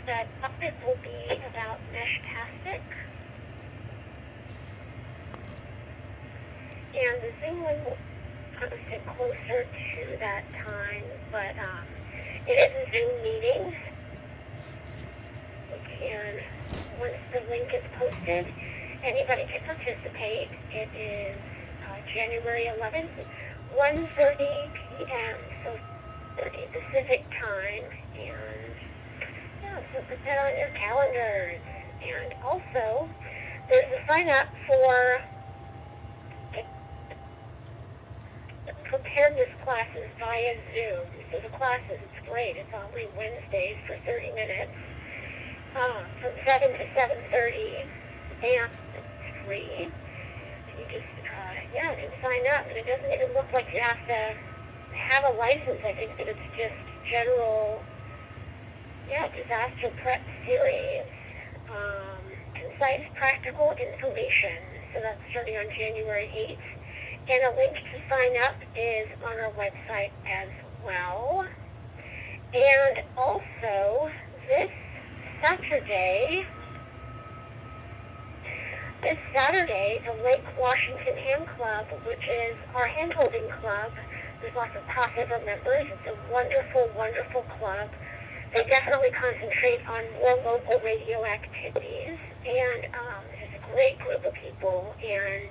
that topic will be about Meshtastic. And the Zoom link will sit closer to that time, but it is a Zoom meeting. And once the link is posted, anybody can participate. It is January 11th, 1:30 p.m., so 30 Pacific time. And yeah, so put that on your calendars. And also, there's a sign up for preparedness classes via Zoom. So the classes, it's great. It's only Wednesdays for 30 minutes. From 7 to 7:30, and it's free. And you just, can sign up. And it doesn't even look like you have to have a license. I think that it's just general, disaster prep series. Concise, practical information. So that's starting on January 8th. And a link to sign up is on our website as well. And also, this Saturday, the Lake Washington Hand Club, which is our hand-holding club. There's lots of Passover members. It's a wonderful, wonderful club. They definitely concentrate on more local radio activities. And there's a great group of people. And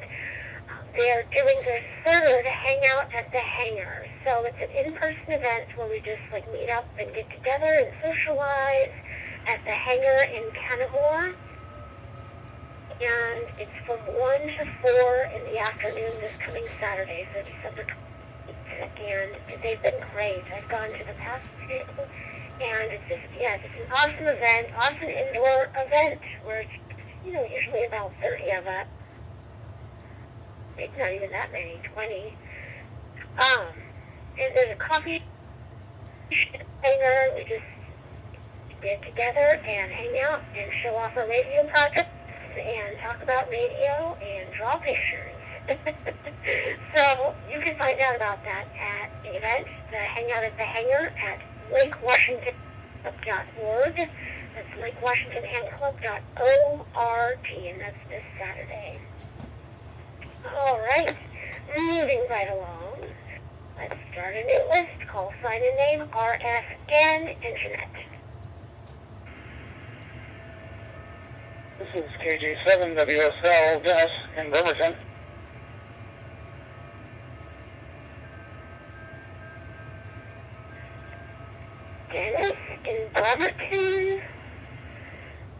they're doing their third hangout at the Hangar. So it's an in-person event where we just meet up and get together and socialize at the Hangar in Canagore. And it's from 1 to 4 in the afternoon this coming Saturday, so December 22nd. And they've been great. I've gone to the past two, and it's an awesome event, awesome indoor event where it's, usually about 30 of us. It's not even that many, 20. And there's a coffee Hangar. We just get together and hang out and show off our radio projects and talk about radio and draw pictures. So you can find out about that at the event, the Hangout at the Hangar at lakewashington.org. That's lakewashingtonhandclub.org, and that's this Saturday. All right, moving right along. Let's start a new list. Call sign and name, RFN Internet. This is KG7WSL Dennis in Bremerton. Dennis in Bremerton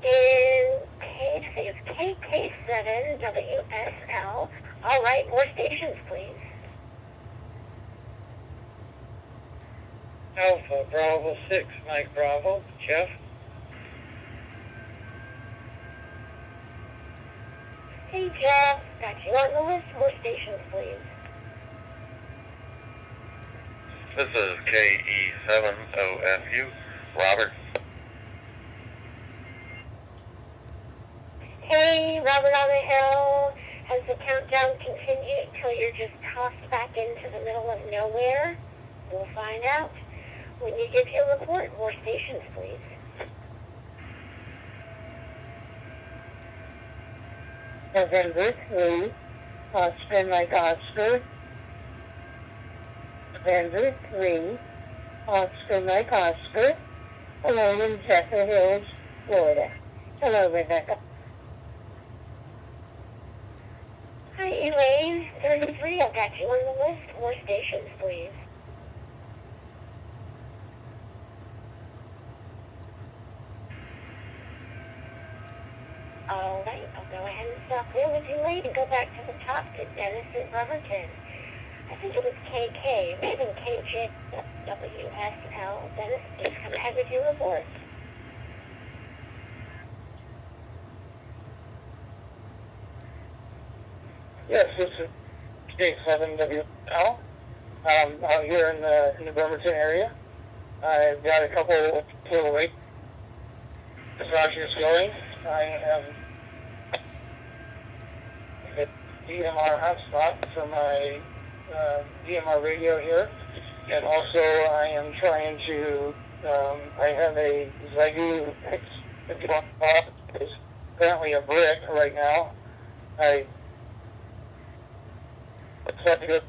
in KK7WSL. All right, more stations, please. Alpha Bravo 6, Mike Bravo, Jeff. Hey, Jeff, got you on the list. More stations, please. This is KE7OFU, Robert. Hey, Robert on the Hill. Has the countdown continued until you're just tossed back into the middle of nowhere? We'll find out when you give your report. More stations, please. November 3, Oscar Mike Oscar. November 3, Oscar Mike Oscar. Hello in Zephyr Hills, Florida. Hello, Rebecca. Hi, Elaine. 33, I've got you on the list. More stations, please. All right, I'll go ahead and stop there with you, Elaine, and go back to the top to Dennis in Bremerton. I think it was KK, maybe KJWSL. Dennis, please come ahead with your report. Yes, this is K7WL. Out here in the Bremerton area. I've got a couple of little late massages going. I am at DMR hotspot for my DMR radio here, and also I am trying to I have a Zygu X51 is currently a brick right now. I had to go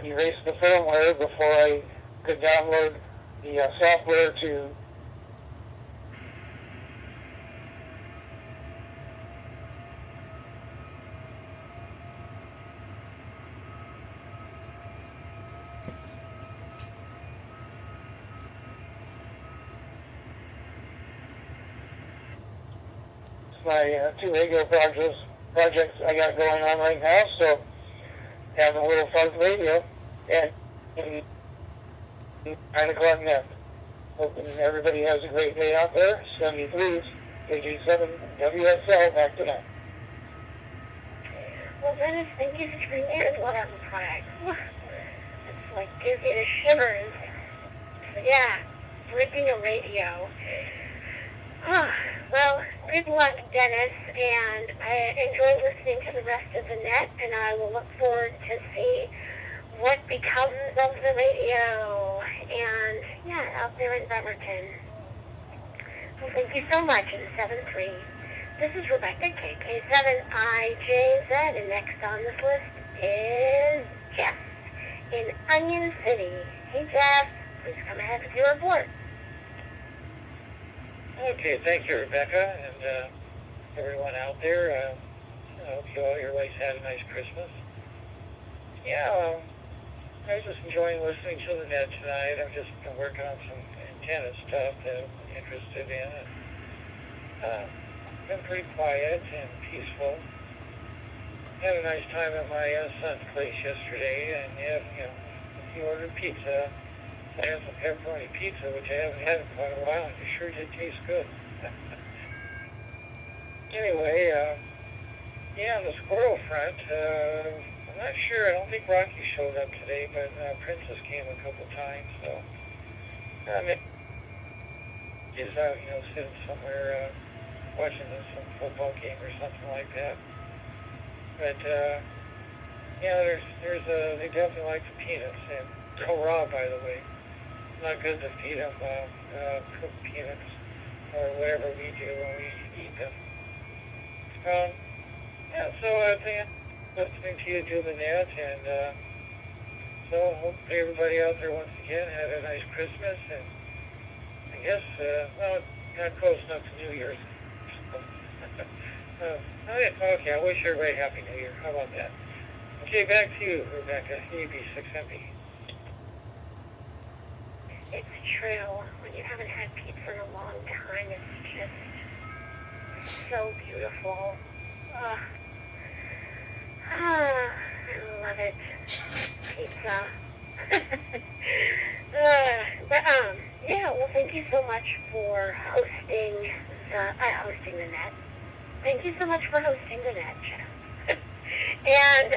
erase the firmware before I could download the software to my two radio projects I got going on right now, so having a little fun with radio and 9 o'clock net. Hoping everybody has a great day out there. 73's KG7 WSL back to that. Well, Dennis, thank you for bringing in what I'm trying. It's like gives you the shivers. So yeah, breaking a radio. Well, good luck, Dennis, and I enjoy listening to the rest of the net, and I will look forward to see what becomes of the radio, and yeah, out there in Bremerton. Well, thank you so much, in 7-3. This is Rebecca, KK7IJZ, and next on this list is Jeff in Onion City. Hey, Jeff, please come ahead with your report. Okay, thank you, Rebecca, and everyone out there. I hope you all your wives had a nice Christmas. Yeah, I was just enjoying listening to the net tonight. I've just been working on some antenna stuff that I'm interested in. Been pretty quiet and peaceful. Had a nice time at my son's place yesterday, and he ordered pizza. I had some pepperoni pizza, which I haven't had in quite a while, and it sure did taste good. Anyway, on the squirrel front, I'm not sure. I don't think Rocky showed up today, but Princess came a couple times, so he's out, sitting somewhere watching some football game or something like that. But they definitely like the peanuts, and raw, by the way. Not good to feed them cooked peanuts or whatever we do when we eat them. So I think listening to you do the net, and so hopefully everybody out there once again had a nice Christmas, and I guess not close enough to New Year's. Okay, I wish everybody a Happy New Year. How about that? Okay, back to you, Rebecca, EB6MP. It's true. When you haven't had pizza in a long time, it's just so beautiful. I love it. Pizza. Well, thank you so much for hosting the net. Thank you so much for hosting the net, Jeff. And,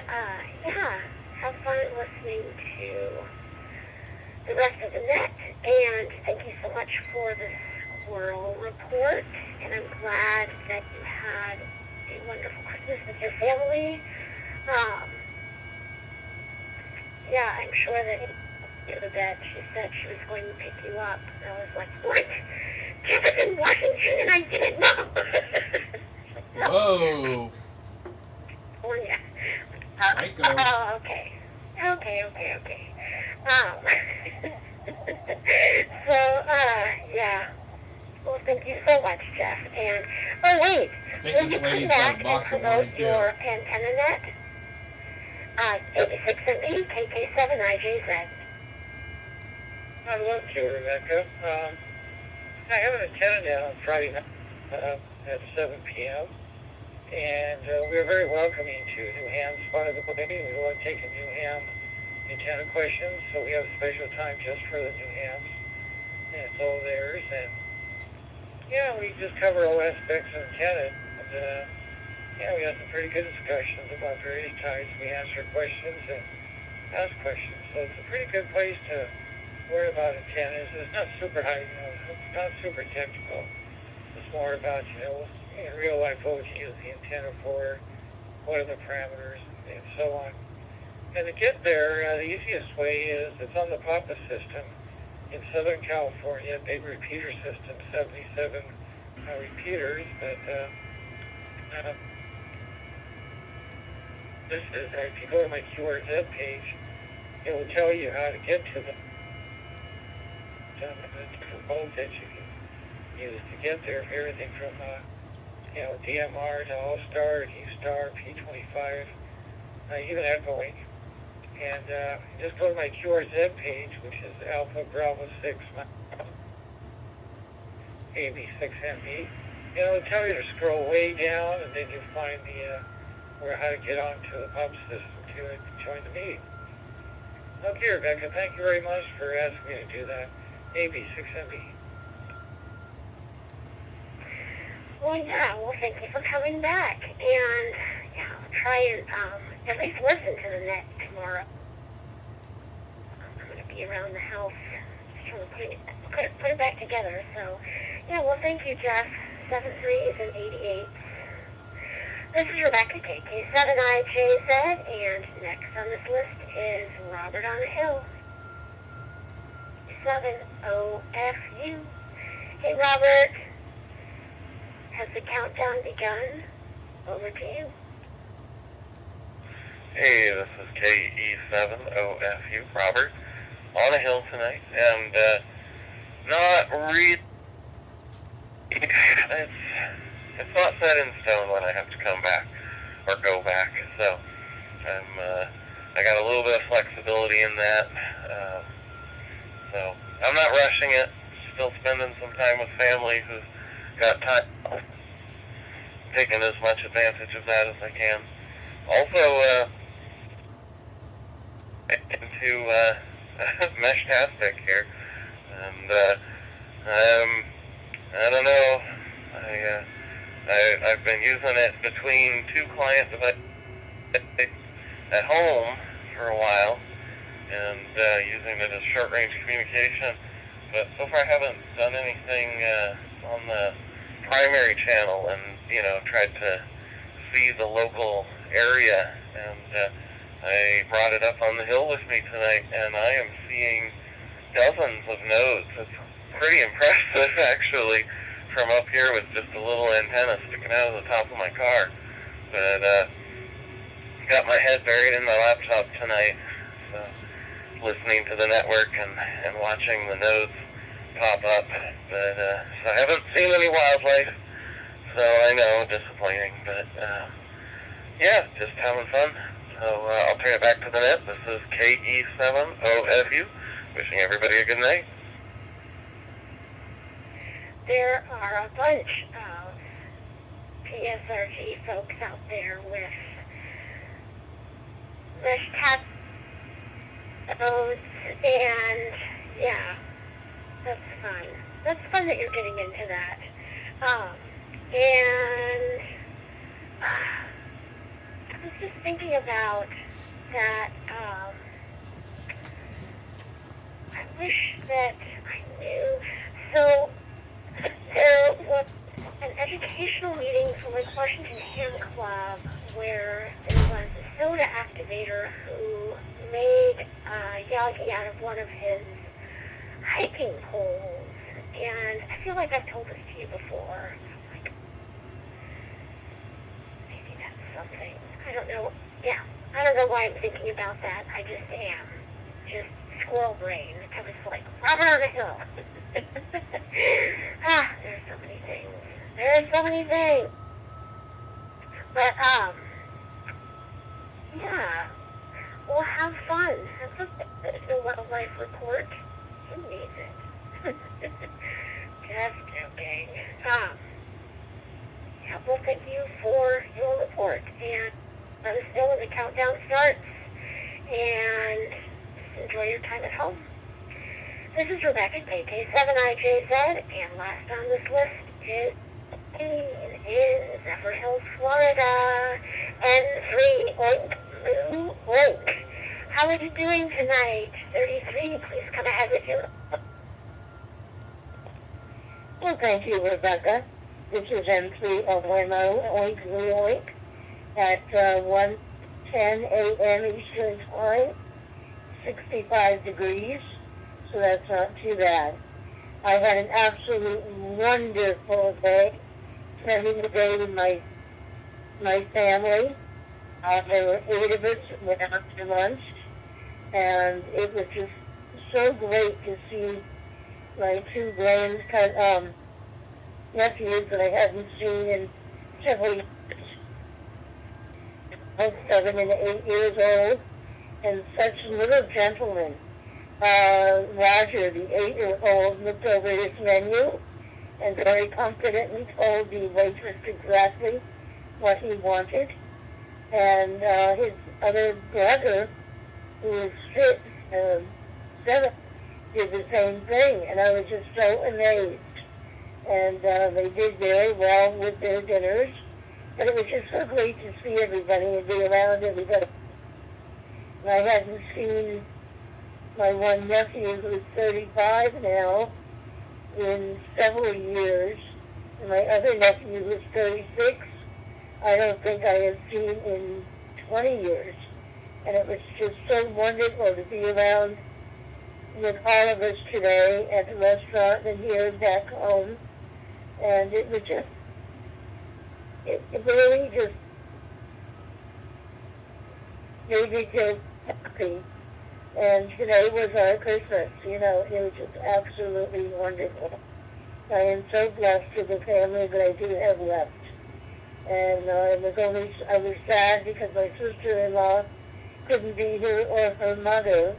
have fun listening to the rest of the net, and thank you so much for the squirrel report, and I'm glad that you had a wonderful Christmas with your family. I'm sure that that she said she was going to pick you up. I was like, what? Jeff is in Washington, and I didn't know. Whoa. Oh, yeah. Psycho. Oh, okay. Well, thank you so much, Jeff. And, wait. I think this lady's got a box of promote one your antenna net? 86ME, KK7IJZ. I'd love to, Rebecca. I have an antenna net on Friday night at 7 p.m. And we're very welcoming to new hams, by the way. We love taking new ham antenna questions, so we have a special time just for the new hams. And it's all theirs. And, we just cover all aspects of antenna. And, we have some pretty good discussions about various types. We answer questions and ask questions. So it's a pretty good place to learn about antennas. It's not super high, it's not super technical. It's more about, in real life, what would you use the antenna for, what are the parameters, and so on. And to get there, the easiest way is it's on the PAPA system, in Southern California, big repeater system, 77 repeaters, but this is, if you go to my QRZ page, it will tell you how to get to them. The different modes that you can use to get there, for everything from DMR to All-Star, U-Star, P25, even echoing. And just go to my QRZ page, which is Alpha Bravo 6 AB6MB. It'll tell you to scroll way down, and then you find the where how to get onto the pump system to join the meeting. Okay, Rebecca, thank you very much for asking me to do that. AB6MB. Well, yeah, well, thank you for coming back. And, yeah, I'll try and at least listen to the net tomorrow. I'm going to be around the house trying to put it back together. So, yeah, well, thank you, Jeff. 7-3s and 88. This is Rebecca, KK7IJZ, and next on this list is Robert on the Hill. 70FU. Hey, Robert. Has the countdown begun? Over to you. Hey, this is KE7OFU, Robert, on a hill tonight, and not really. It's not set in stone when I have to come back or go back, so I got a little bit of flexibility in that. So I'm not rushing it. Still spending some time with family who's got time. Taking as much advantage of that as I can. Also, into Meshtastic here, and I don't know. I've been using it between two client devices at home for a while, and using it as short-range communication. But so far, I haven't done anything on the primary channel, and tried to see the local area. And I brought it up on the hill with me tonight, and I am seeing dozens of nodes. It's pretty impressive, actually, from up here with just a little antenna sticking out of the top of my car. But got my head buried in my laptop tonight, so listening to the network and watching the nodes pop up. But so I haven't seen any wildlife, so I know, disappointing. But yeah, just having fun. So I'll turn it back to the net. This is KE7OFU, wishing everybody a good night. There are a bunch of PSRG folks out there with mesh tap codes, and yeah, that's fun. That's fun that you're getting into that. And I was just thinking about that. I wish that I knew. So there was an educational meeting for the Washington Ham Club where there was a soda activator who made Yagi out of one of his hiking poles. And I feel like I've told this to you before. Like, maybe that's something. I don't know. Yeah, I don't know why I'm thinking about that. I just am. Just squirrel brain. I was like, Robert on the Hill. There's so many things. There's so many things. But, yeah. Well, have fun. Have the wildlife report. Who needs it? Just joking. Yeah, well, thank you for your report. And let us know when the countdown starts. And enjoy your time at home. This is Rebecca, KK7IJZ, and last on this list is in Zephyr Hills, Florida. N3 Oink. How are you doing tonight? 33, please come ahead with your... Well, thank you, Rebecca. This is M3 Oink Oink at 1:10 a.m. Eastern Time, 65 degrees, so that's not too bad. I had an absolute wonderful day, spending the day with my family. There were 8 of us, went out to lunch, and it was just so great to see my 2 nephews that I hadn't seen in several years, both 7 and 8 years old, and such little gentlemen. Roger, the 8-year-old, looked over his menu and very confidently told the waitress exactly what he wanted. And his other brother, who was 7, did the same thing. And I was just so amazed. And they did very well with their dinners. But it was just so great to see everybody and be around everybody. And I hadn't seen my one nephew, who's 35 now, in several years. And my other nephew, who's 36, I don't think I have seen in 20 years. And it was just so wonderful to be around with all of us today at the restaurant and here back home. And it was just, it really just made me feel happy. And today was our Christmas, it was just absolutely wonderful. I am so blessed with the family that I do have left. And I was sad because my sister-in-law couldn't be here, or her mother.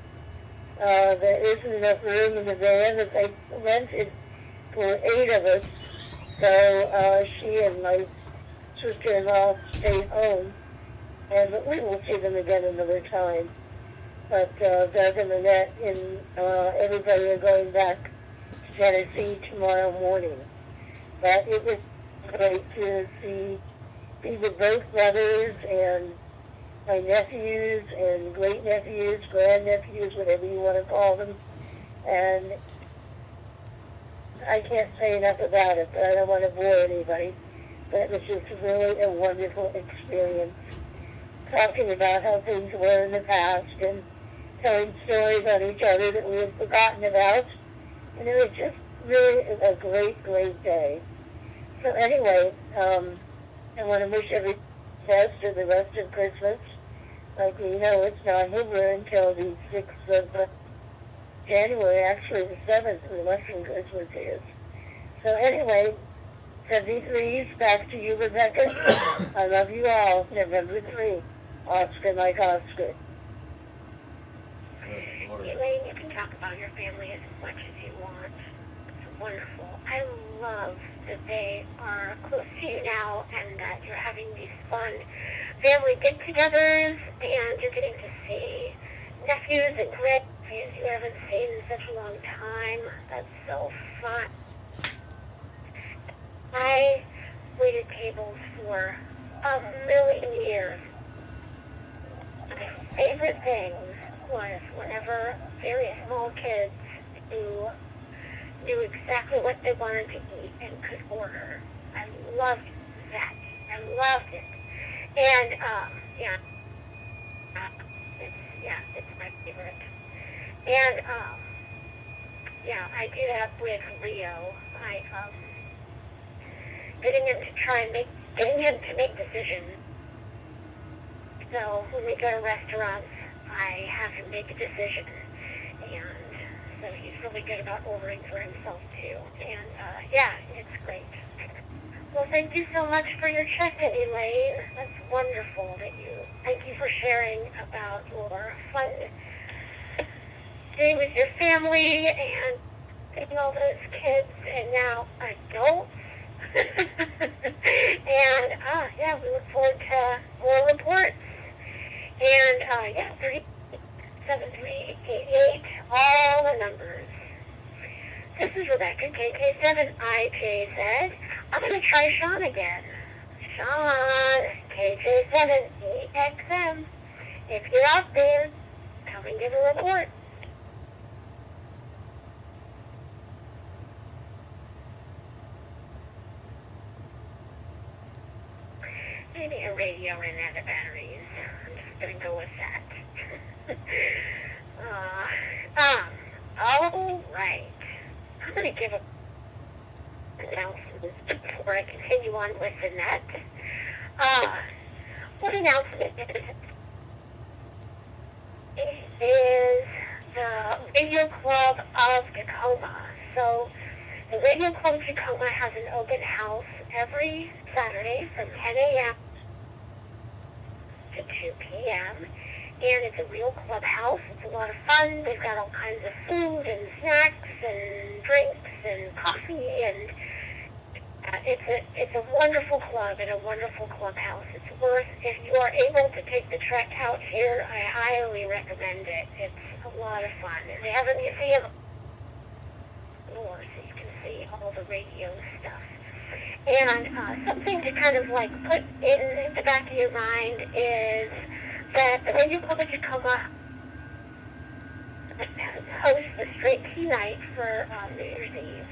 There isn't enough room in the van that they rented for 8 of us. So she and my sister-in-law stayed home. But we will see them again another time. But Doug and Lynette and everybody are going back to Tennessee tomorrow morning. But it was great to be with both brothers and my nephews and great-nephews, grandnephews, whatever you want to call them. And I can't say enough about it, but I don't want to bore anybody. But it was just really a wonderful experience, talking about how things were in the past and telling stories on each other that we had forgotten about. And it was just really a great, great day. So anyway, I want to wish every best for the rest of Christmas. Like, it's not over until the 6th of January, actually the 7th, the Western Christmas is. So anyway, 73's back to you, Rebecca. I love you all. November 3, Oscar, like Oscar. Elaine, you can talk about your family as much as you want. It's wonderful. I love that they are close to you now and that you're having these fun family get-togethers and you're getting to see nephews and grandnephews you haven't seen in such a long time. That's so fun. I waited tables for a million years. My favorite thing was whenever very small kids who knew exactly what they wanted to eat and could order. I loved that. I loved it. And, it's my favorite. And, I did that with Rio. Getting him to make decisions. So when we go to restaurants, I have him make a decision. And so he's really good about ordering for himself too. And, it's great. Well, thank you so much for your check-in, Elaine. That's wonderful thank you for sharing about your fun day with your family and taking all those kids and now adults. And, we look forward to more reports. And, 7388, all the numbers. This is Rebecca, KK7IJZ. I'm going to try Sean again. Sean, KJ7EXM. If you're out there, come and give a report. Maybe a radio ran out of batteries. I'm just going to go with that. All right. I'm going to give a announcement before I continue on with the net. What announcement is the Radio Club of Tacoma. So the Radio Club of Tacoma has an open house every Saturday from 10 a.m. to 2 p.m. And it's a real clubhouse. It's a lot of fun. They've got all kinds of food and snacks and drinks and coffee, and it's a wonderful club and a wonderful clubhouse. It's worth, if you are able to take the trek out here, I highly recommend it. It's a lot of fun. And they have a museum floor, so you can see all the radio stuff. And something to kind of like put in the back of your mind is that the Radio Club of Tacoma hosts the Straight Tea Night for New Year's Eve.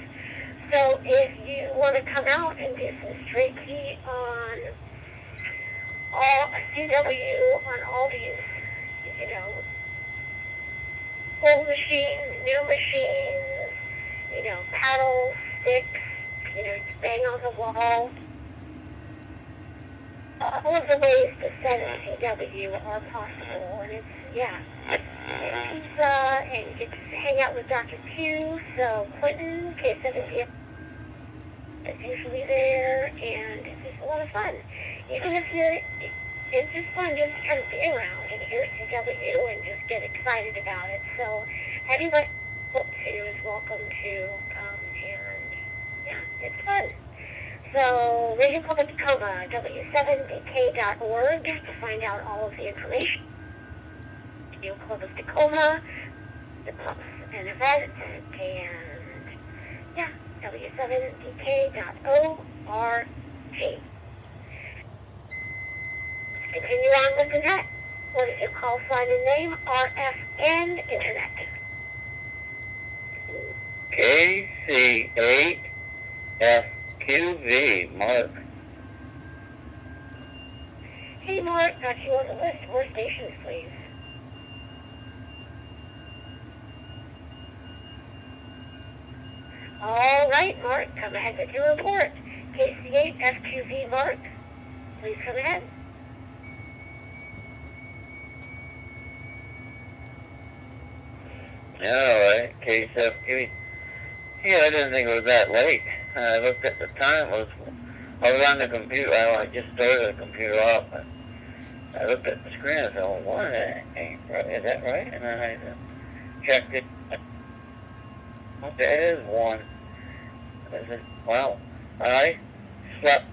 So if you want to come out and do some straight tea on all CW, on all these, you know, old machines, new machines, you know, paddles, sticks, you know, bang on the wall. All of the ways to send CW are possible, and it's, yeah, and pizza, and you get to hang out with Dr. Q, so Quentin, K70, is usually there, and it's just a lot of fun. Even if you're, it's just fun just to kind of be around and hear CW and just get excited about it. So everybody is welcome to come, and yeah, it's fun. So Radio Club of Tacoma, W7DK.org to find out all of the information. Radio Club of Tacoma, the clubs and events, and yeah, W7DK.org. Let's continue on with the net. What is your call sign and name? RFN Internet. KC8FQV, Mark. Hey Mark, got you on the list. More stations, please. All right, Mark, come ahead with your report. KC8FQV, Mark, please come ahead. Alright, KCFQV. Yeah, I didn't think it was that late. I looked at the time, I was on the computer, I just started the computer off, and I looked at the screen, I said, well, what, ain't right, is that right? And then I checked it, it is 1. I said, well, I slept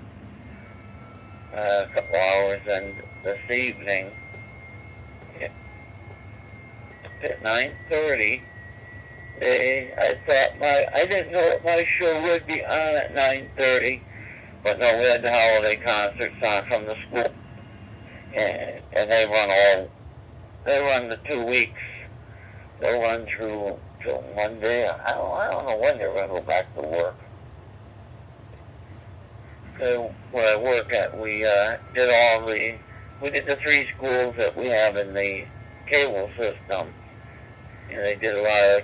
a couple hours, and this evening, at 9:30, I thought I didn't know if my show would be on at 9:30, but no, we had the holiday concerts on from the school, and they run the 2 weeks. They'll run through till Monday. I don't know when they're going to go back to work. So where I work at, we did the 3 schools that we have in the cable system. And they did a lot of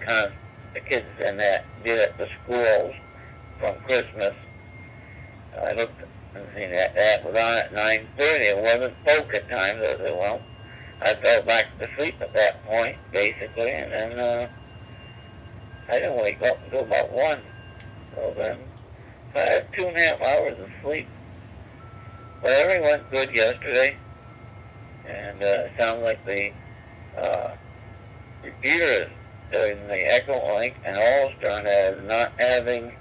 the kids and that did at the schools from Christmas. I looked and seen that was on at 9:30. It wasn't polka time. So I said, well, I fell back to sleep at that point, basically, and then I didn't wake up until about 1. So then I had 2.5 hours of sleep. But everything went good yesterday, and it sounds like the repeater in the Echo Link and Allstar is not having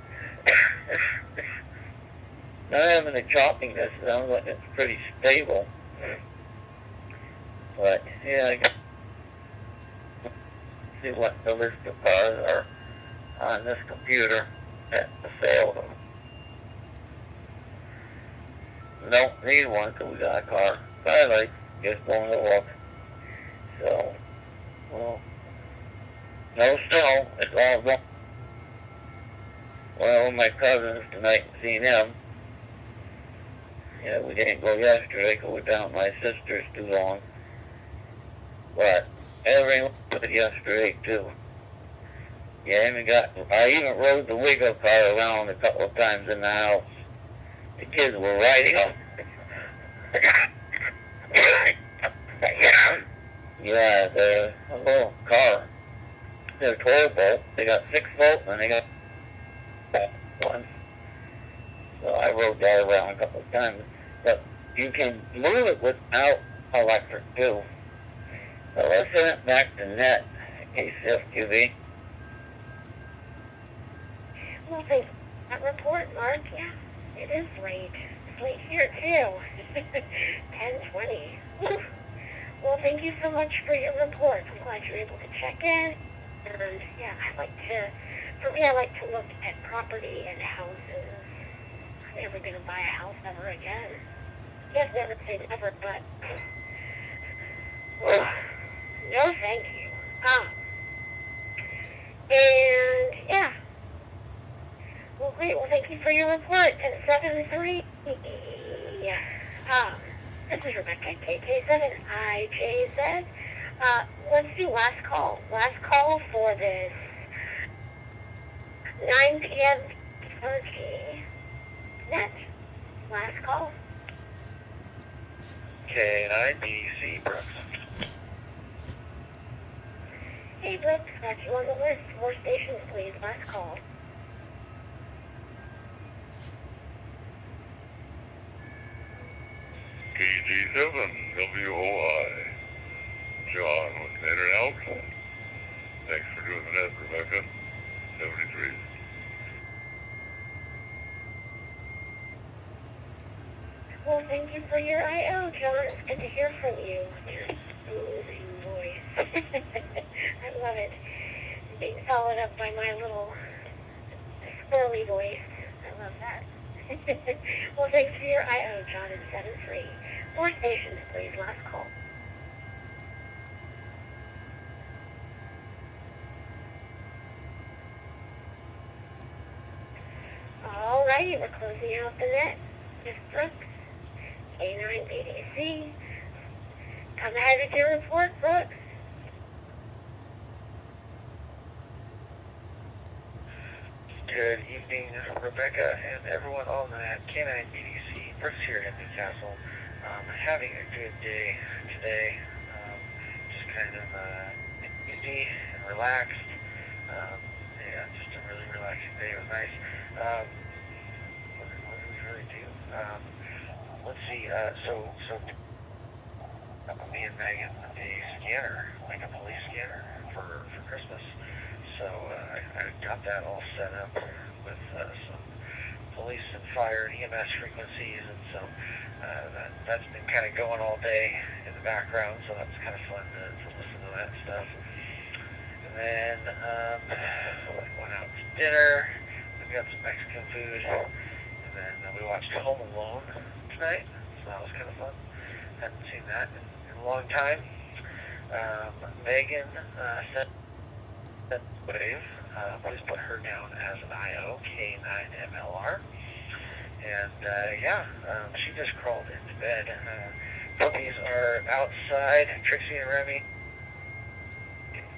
the choppiness. It sounds like it's pretty stable. But yeah, I got to see what the list of cars are on this computer at the sale. Don't need one because we got a car. But I like just going to look. So, well, no snow. It's all gone. Well, my cousins tonight and seen them. Yeah, we didn't go yesterday because we were down at my sister's too long. But everything was good yesterday too. I even rode the wiggle car around a couple of times in the house. The kids were riding them. Yeah, they're a little car. They're 12 volt. They got 6 volt and they got one. So I rode that around a couple of times. But you can move it without electric too. So let's send it back to net, KCFQV. Well, thanks for that report, Mark. Yeah, it is late. It's late here, too. 10:20. Well, thank you so much for your report. I'm glad you were able to check in. And, yeah, I like to look at property and houses. I'm never going to buy a house ever again. Yes, never say never, but no thank you. And, yeah. Well, great. Well, thank you for your report at 7:03. This is Rebecca, KK7IJZ. Let's do last call. Last call for this 9 p.m. Turkey. Net. Last call. K9 BDC Brooks. Hey, Brooks, got you on the list. 4 stations, please. Last call. KG7 WOI. John with Net and Out. Thanks for doing the net, Rebecca. 73. Well, thank you for your I.O., John. It's good to hear from you. Your soothing voice. I love it. Being followed up by my little squirrely voice. I love that. Well, thanks for your I.O., John, in 7-3. 4 stations, please. Last call. Alrighty, we're closing out the net. Miss Brooks, K9 BDC. Come ahead with your report, Brooks. Good evening, Rebecca and everyone on that K9 BDC. Brooks here in Newcastle. Having a good day today. Just kind of easy and relaxed. Yeah, just a really relaxing day. It was nice. What did we really do? Let's see. So me and Megan a scanner, like a police scanner for Christmas. So I got that all set up with some police and fire and EMS frequencies, and so that's been kind of going all day in the background, so that's kind of fun to listen to that stuff. And then went out to dinner, we got some Mexican food, and then we watched Home Alone tonight, so that was kind of fun. Hadn't seen that in a long time. Megan said Wave, please put her down as an IO, K9MLR. And she just crawled into bed. Puppies are outside, Trixie and Remy.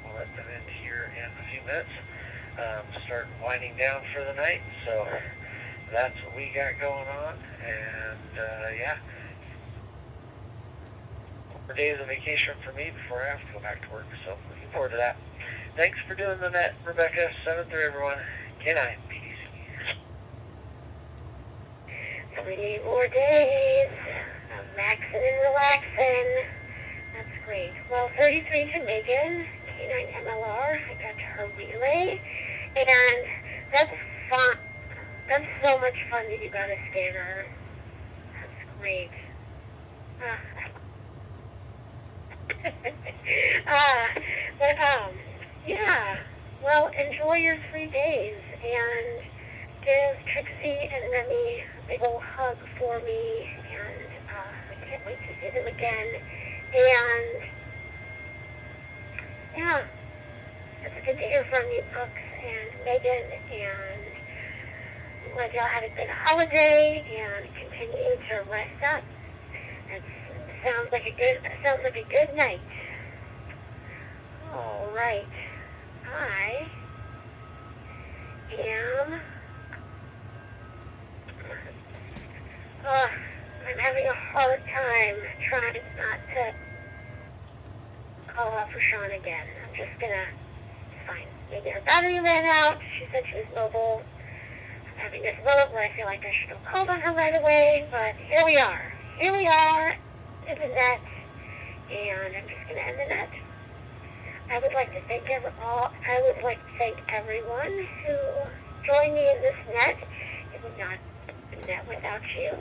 We'll let them in here in a few minutes to start winding down for the night. So that's what we got going on. And 4 days of vacation for me before I have to go back to work. So looking forward to that. Thanks for doing the net, Rebecca. 7-3, everyone. K9 BDC. 3 more days of maxing and relaxing. That's great. Well, 33 to Megan, K9MLR. I got her relay. And that's fun. That's so much fun that you got a scanner. That's great. Well, enjoy your 3 days and give Trixie and Remy a big old hug for me, and I can't wait to see them again. And yeah, it's good to hear from you, Brooks and Megan, and glad y'all had a good holiday and continue to rest up. It sounds like a good night. All right. I am. I'm having a hard time trying not to call out for Sean again. I'm just gonna, it's fine. Maybe her battery ran out. She said she was mobile. I'm having this moment where I feel like I should have called on her right away, but here we are. Here we are in the net, and I'm just gonna end the net. I would like to thank everyone who joined me in this net. It would not be a net without you.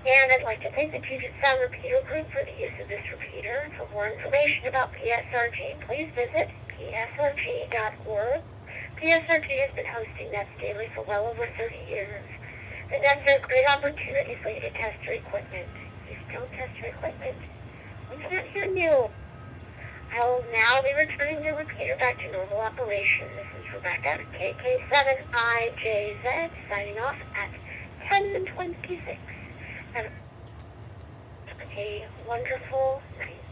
And I'd like to thank the Puget Sound Repeater Group for the use of this repeater. For more information about PSRG, please visit psrg.org. PSRG has been hosting Nets Daily for well over 30 years. The Nets are a great opportunity for you to test your equipment. Please don't test your equipment. We can't hear you. I will now be returning the repeater back to normal operation. This is Rebecca, KK7IJZ, signing off at 10:26. Have a wonderful night.